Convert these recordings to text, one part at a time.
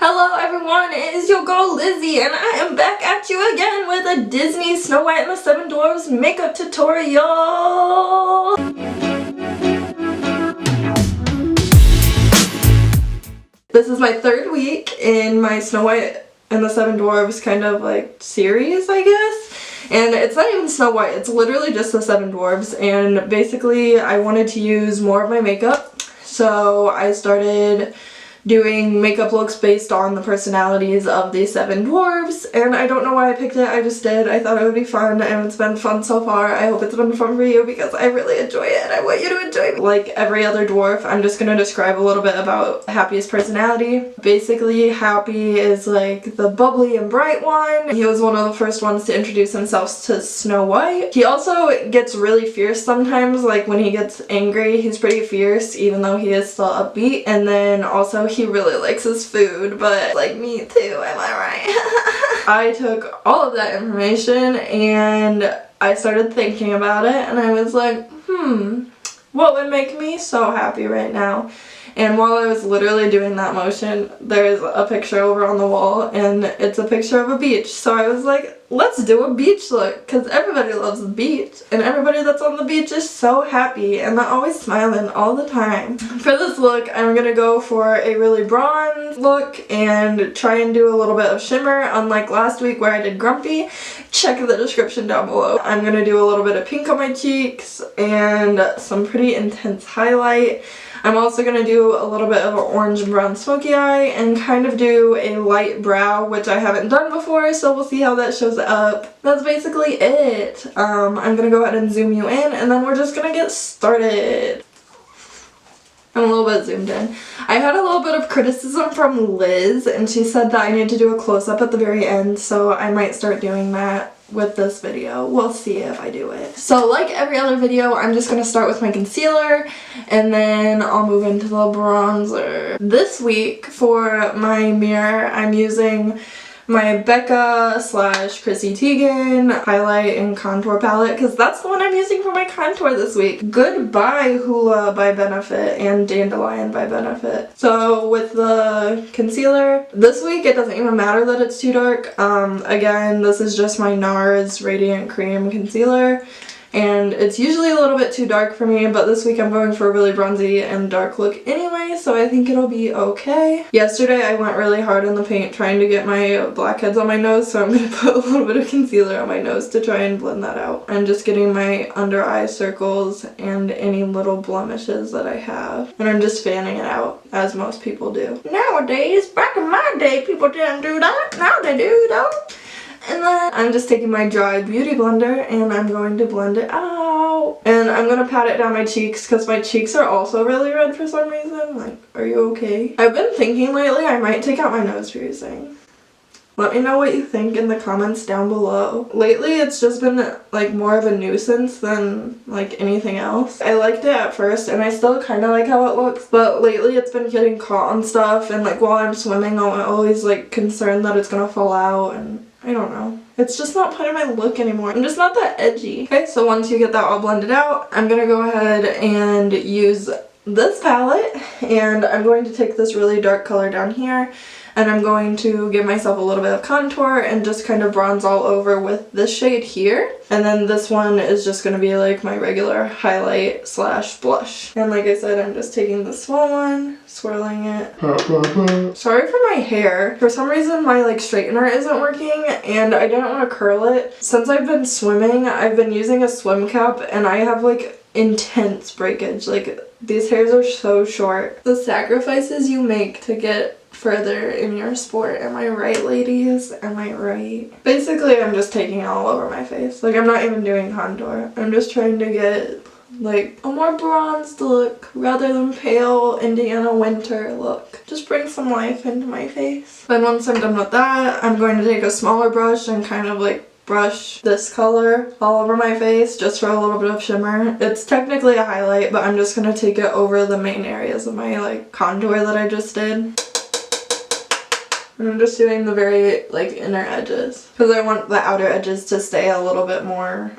Hello everyone, it is your girl Lizzie and I am back at you again with a Disney Snow White and the Seven Dwarfs makeup tutorial! This is my third week in my Snow White and the Seven Dwarfs kind of like series, I guess. And it's not even Snow White, it's literally just the Seven Dwarfs, and basically I wanted to use more of my makeup, so I started doing makeup looks based on the personalities of the Seven Dwarfs, and I don't know why I picked it, I just did. I thought it would be fun, and it's been fun so far. I hope it's been fun for you because I really enjoy it, and I want you to enjoy it. Like every other dwarf, I'm just gonna describe a little bit about Happy's personality. Basically, Happy is like the bubbly and bright one. He was one of the first ones to introduce himself to Snow White. He also gets really fierce sometimes, like when he gets angry, he's pretty fierce, even though he is still upbeat. And then also he really likes his food, but like me too, am I right? I took all of that information and I started thinking about it, and I was like, what would make me so happy right now? And while I was literally doing that motion, there's a picture over on the wall, and it's a picture of a beach. So I was like, let's do a beach look, because everybody loves the beach, and everybody that's on the beach is so happy, and they're always smiling all the time. For this look, I'm gonna go for a really bronze look and try and do a little bit of shimmer, unlike last week where I did grumpy. Check the description down below. I'm gonna do a little bit of pink on my cheeks and some pretty intense highlight. I'm also going to do a little bit of an orange and brown smoky eye and kind of do a light brow, which I haven't done before, so we'll see how that shows up. That's basically it. I'm going to go ahead and zoom you in, and then we're just going to get started. I'm a little bit zoomed in. I had a little bit of criticism from Liz, and she said that I need to do a close-up at the very end, so I might start doing that with this video. We'll see if I do it. So like every other video, I'm just going to start with my concealer, and then I'll move into the bronzer. This week for my mirror, I'm using my Becca / Chrissy Teigen highlight and contour palette, because that's the one I'm using for my contour this week. Goodbye Hula by Benefit and Dandelion by Benefit. So with the concealer, this week it doesn't even matter that it's too dark. Again, this is just my NARS Radiant Cream Concealer, and it's usually a little bit too dark for me, but this week I'm going for a really bronzy and dark look anyway, so I think it'll be okay. Yesterday I went really hard in the paint trying to get my blackheads on my nose, so I'm going to put a little bit of concealer on my nose to try and blend that out. I'm just getting my under eye circles and any little blemishes that I have, and I'm just fanning it out, as most people do. Nowadays, back in my day, people didn't do that. Now they do though. And then I'm just taking my dry beauty blender and I'm going to blend it out. And I'm going to pat it down my cheeks because my cheeks are also really red for some reason. Like, are you okay? I've been thinking lately I might take out my nose piercing. Let me know what you think in the comments down below. Lately it's just been like more of a nuisance than like anything else. I liked it at first and I still kind of like how it looks, but lately it's been getting caught on stuff, and like while I'm swimming I'm always like concerned that it's gonna fall out, and I don't know. It's just not part of my look anymore. I'm just not that edgy. Okay, so once you get that all blended out, I'm gonna go ahead and use this palette, and I'm going to take this really dark color down here, and I'm going to give myself a little bit of contour and just kind of bronze all over with this shade here. And then this one is just going to be like my regular highlight / blush. And like I said, I'm just taking the small one, swirling it. Sorry for my hair. For some reason my like straightener isn't working and I didn't want to curl it. Since I've been swimming, I've been using a swim cap and I have like intense breakage. Like these hairs are so short. The sacrifices you make to get further in your sport. Am I right, ladies? Am I right? Basically, I'm just taking it all over my face. Like, I'm not even doing contour. I'm just trying to get, like, a more bronzed look rather than pale Indiana winter look. Just bring some life into my face. Then once I'm done with that, I'm going to take a smaller brush and kind of, like, brush this color all over my face just for a little bit of shimmer. It's technically a highlight, but I'm just going to take it over the main areas of my, like, contour that I just did. And I'm just doing the very like inner edges because I want the outer edges to stay a little bit more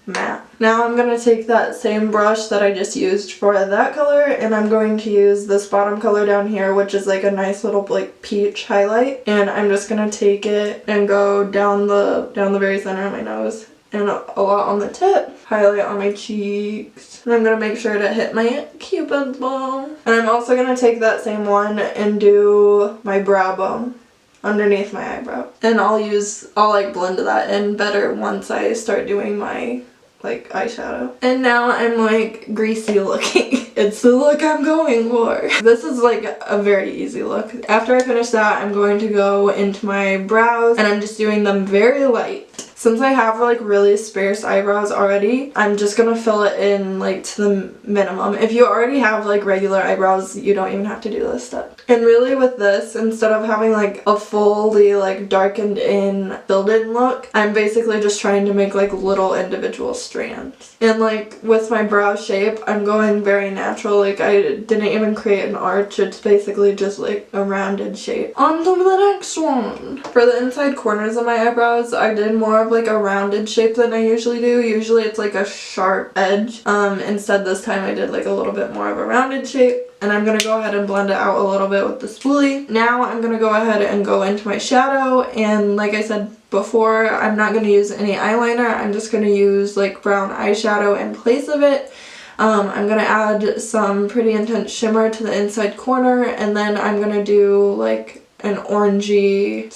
matte. Now I'm going to take that same brush that I just used for that color, and I'm going to use this bottom color down here, which is like a nice little like peach highlight, and I'm just going to take it and go down the very center of my nose and a lot on the tip, highlight on my cheeks, and I'm going to make sure to hit my cupid's bow. And I'm also going to take that same one and do my brow bone underneath my eyebrow, and I'll like blend that in better once I start doing my like eyeshadow. And now I'm like greasy looking. It's the look I'm going for. This is like a very easy look. After I finish that, I'm going to go into my brows, and I'm just doing them very light. Since I have like really sparse eyebrows already, I'm just gonna fill it in like to the minimum. If you already have like regular eyebrows, you don't even have to do this step. And really with this, instead of having like a fully like darkened in, filled in look, I'm basically just trying to make like little individual strands. And like with my brow shape, I'm going very natural. Like I didn't even create an arch. It's basically just like a rounded shape. On to the next one. For the inside corners of my eyebrows, I did more of like a rounded shape than I usually do. Usually it's like a sharp edge. Instead this time I did like a little bit more of a rounded shape. And I'm going to go ahead and blend it out a little bit with the spoolie. Now I'm going to go ahead and go into my shadow, and like I said before, I'm not going to use any eyeliner. I'm just going to use like brown eyeshadow in place of it. I'm going to add some pretty intense shimmer to the inside corner, and then I'm going to do like an orangey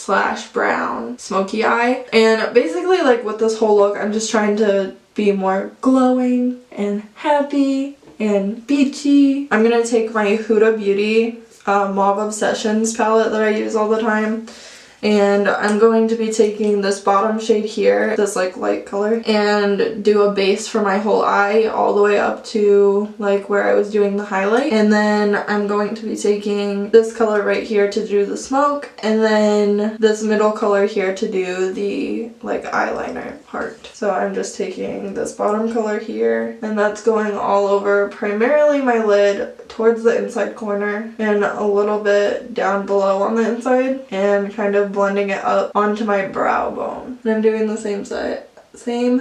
/ brown smoky eye. And basically like with this whole look, I'm just trying to be more glowing and happy and beachy. I'm gonna take my Huda Beauty Mauve Obsessions palette that I use all the time, and I'm going to be taking this bottom shade here, this like light color, and do a base for my whole eye all the way up to like where I was doing the highlight. And then I'm going to be taking this color right here to do the smoke, and then this middle color here to do the like eyeliner part. So I'm just taking this bottom color here, and that's going all over primarily my lid towards the inside corner and a little bit down below on the inside, and kind of blending it up onto my brow bone. And I'm doing the same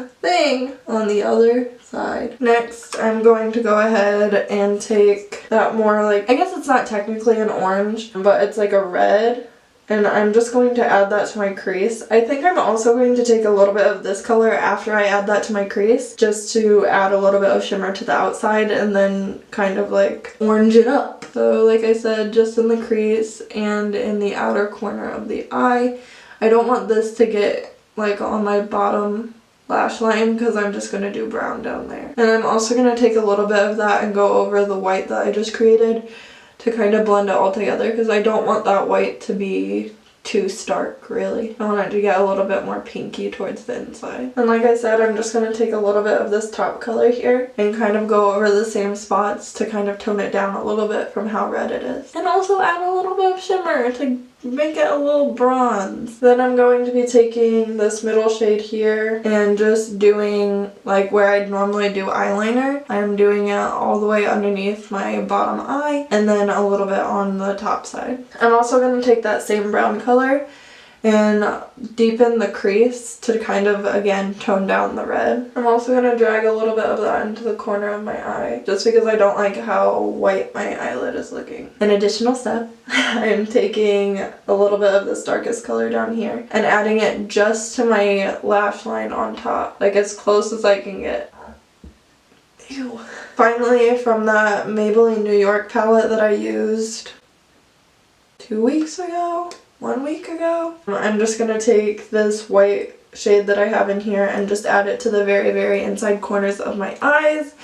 thing on the other side. Next, I'm going to go ahead and take that more like, I guess it's not technically an orange, but it's like a red, and I'm just going to add that to my crease. I think I'm also going to take a little bit of this color after I add that to my crease, just to add a little bit of shimmer to the outside and then kind of like orange it up. So like I said, just in the crease and in the outer corner of the eye. I don't want this to get like on my bottom lash line because I'm just going to do brown down there. And I'm also going to take a little bit of that and go over the white that I just created to kind of blend it all together, because I don't want that white to be too stark, really. I want it to get a little bit more pinky towards the inside. And like I said, I'm just going to take a little bit of this top color here and kind of go over the same spots to kind of tone it down a little bit from how red it is. And also add a little bit of shimmer to make it a little bronze. Then I'm going to be taking this middle shade here and just doing like where I'd normally do eyeliner. I'm doing it all the way underneath my bottom eye and then a little bit on the top side. I'm also going to take that same brown color and deepen the crease to kind of, again, tone down the red. I'm also going to drag a little bit of that into the corner of my eye, just because I don't like how white my eyelid is looking. An additional step, I'm taking a little bit of this darkest color down here and adding it just to my lash line on top, like as close as I can get. Ew. Finally, from that Maybelline New York palette that I used 2 weeks ago, 1 week ago, I'm just going to take this white shade that I have in here and just add it to the very, very inside corners of my eyes,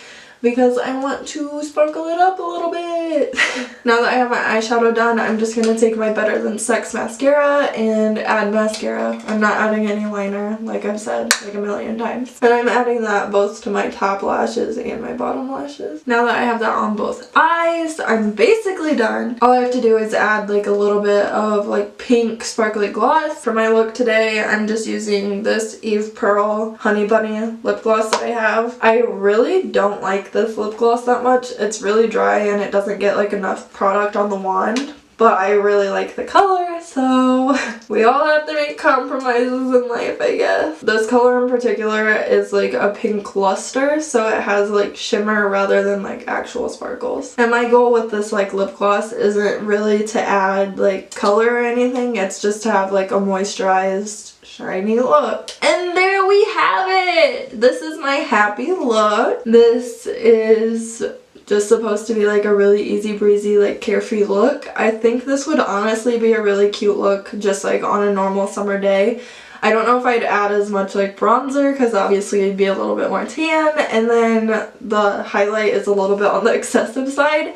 because I want to sparkle it up a little bit. Now that I have my eyeshadow done, I'm just going to take my Better Than Sex mascara and add mascara. I'm not adding any liner, like I've said like a million times. And I'm adding that both to my top lashes and my bottom lashes. Now that I have that on both eyes, I'm basically done. All I have to do is add like a little bit of like pink sparkly gloss. For my look today, I'm just using this Eve Pearl Honey Bunny lip gloss that I have. I really don't like this lip gloss that much. It's really dry and it doesn't get like enough product on the wand. but I really like the color, so we all have to make compromises in life, I guess. This color in particular is like a pink luster, so it has like shimmer rather than like actual sparkles. And my goal with this like lip gloss isn't really to add like color or anything, it's just to have like a moisturized shiny look. And there we have it! This is my happy look. This is just supposed to be like a really easy breezy like carefree look. I think this would honestly be a really cute look just like on a normal summer day. I don't know if I'd add as much like bronzer because obviously it'd be a little bit more tan, and then the highlight is a little bit on the excessive side.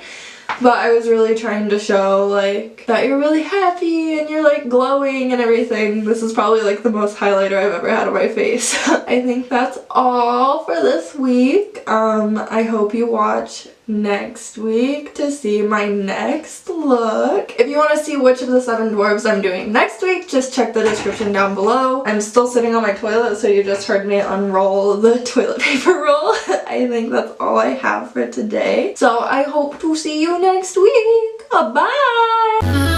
But I was really trying to show like that you're really happy and you're like glowing and everything. This is probably like the most highlighter I've ever had on my face. I think that's all for this week. I hope you watch next week to see my next look. If you want to see which of the 7 dwarves I'm doing next week, just check the description down below. I'm still sitting on my toilet, so you just heard me unroll the toilet paper roll. I think that's all I have for today. So I hope to see you next week. Bye!